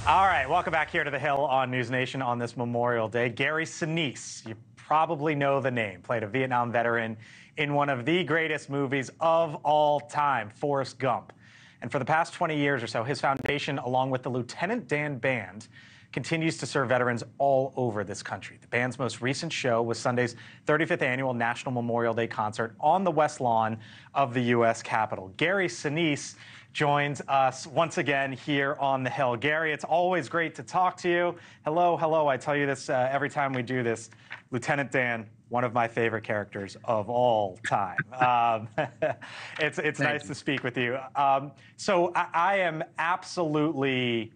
All right, welcome back here to the Hill on NewsNation on this Memorial Day. Gary Sinise, you probably know the name, played a Vietnam veteran in one of the greatest movies of all time, Forrest Gump. And for the past 20 years or so, his foundation, along with the Lieutenant Dan Band, continues to serve veterans all over this country. The band's most recent show was Sunday's 35th annual National Memorial Day concert on the West Lawn of the U.S. Capitol. Gary Sinise joins us once again here on the Hill. Gary, it's always great to talk to you. Hello, hello. I tell you this every time we do this. Lieutenant Dan, one of my favorite characters of all time. It's nice to speak with you. So I am absolutely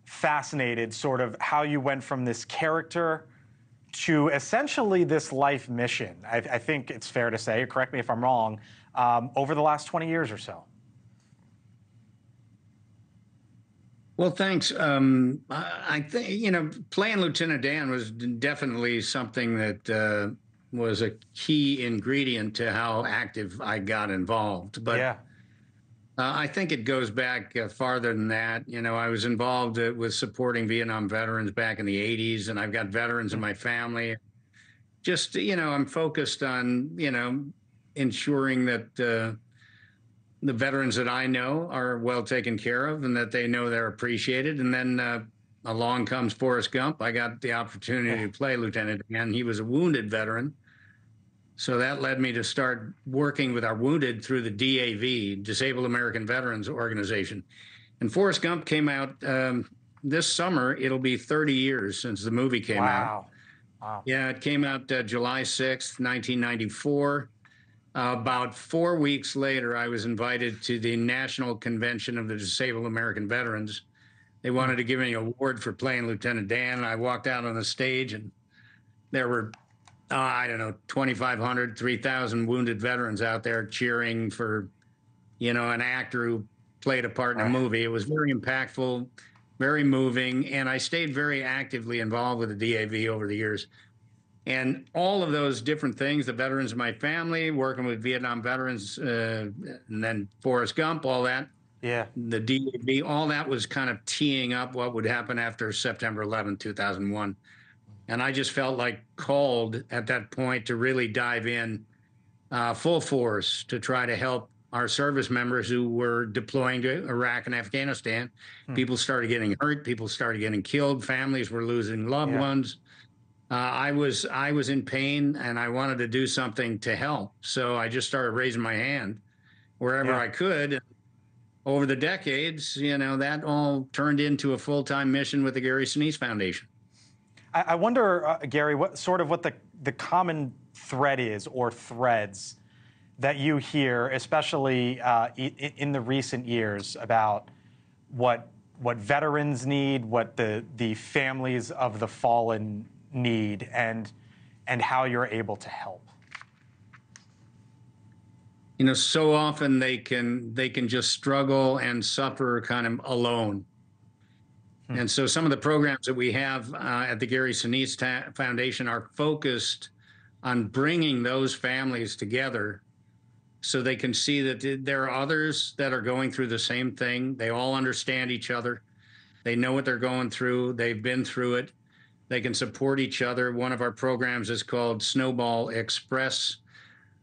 fascinated sort of how you went from this character to essentially this life mission. I think it's fair to say, correct me if I'm wrong, over the last 20 years or so. Well, thanks. I think, playing Lieutenant Dan was definitely something that was a key ingredient to how active I got involved. But yeah. I think it goes back farther than that. I was involved with supporting Vietnam veterans back in the 80s, and I've got veterans in my family. Just, I'm focused on, ensuring that the veterans that I know are well taken care of and that they know they're appreciated. And then along comes Forrest Gump. I got the opportunity to play Lieutenant Dan. He was a wounded veteran. So that led me to start working with our wounded through the DAV, Disabled American Veterans Organization. And Forrest Gump came out this summer. It'll be 30 years since the movie came out. Wow. Yeah, it came out July 6th, 1994. About 4 weeks later, I was invited to the National Convention of the Disabled American Veterans. They wanted to give me an award for playing Lieutenant Dan. I walked out on the stage, and there were 2,500, 3,000 wounded veterans out there cheering for, an actor who played a part in a movie. It was very impactful, very moving, and I stayed very actively involved with the DAV over the years. And all of those different things, the veterans of my family, working with Vietnam veterans, and then Forrest Gump, all that. Yeah. The DAV, all that was kind of teeing up what would happen after September 11, 2001. And I just felt like called at that point to really dive in full force to try to help our service members who were deploying to Iraq and Afghanistan. People started getting hurt. People started getting killed. Families were losing loved ones. I was in pain, and I wanted to do something to help. So I just started raising my hand wherever I could. And over the decades, that all turned into a full-time mission with the Gary Sinise Foundation. I wonder, Gary, what the common thread is, or threads, that you hear, especially in the recent years, about what veterans need, what the families of the fallen need, and how you're able to help. So often they can just struggle and suffer kind of alone. And so some of the programs that we have at the Gary Sinise Foundation are focused on bringing those families together so they can see that there are others that are going through the same thing. They all understand each other. They know what they're going through. They've been through it. They can support each other. One of our programs is called Snowball Express.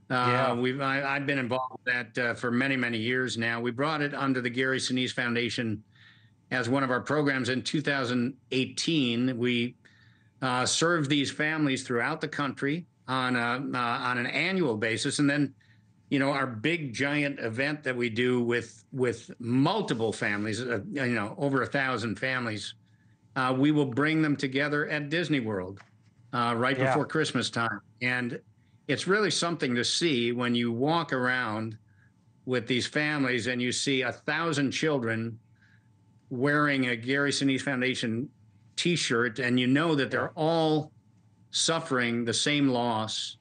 I've been involved with that for many, many years now. We brought it under the Gary Sinise Foundation as one of our programs in 2018. We served these families throughout the country on an annual basis. And then, our big giant event that we do with multiple families, over 1,000 families, we will bring them together at Disney World right before Christmas time. And it's really something to see when you walk around with these families and you see 1,000 children wearing a Gary Sinise Foundation T-shirt, and you know that they're all suffering the same loss,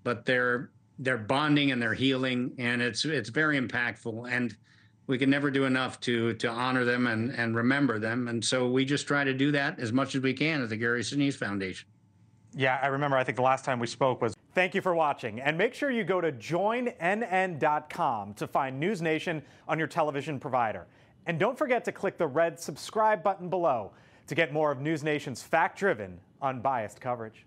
but they're bonding and they're healing, and it's very impactful. And we can never do enough to honor them and remember them. And so we just try to do that as much as we can at the Gary Sinise Foundation. Yeah, I remember, I think the last time we spoke was... Thank you for watching, and make sure you go to joinnn.com to find NewsNation on your television provider. And don't forget to click the red subscribe button below to get more of NewsNation's fact-driven, unbiased coverage.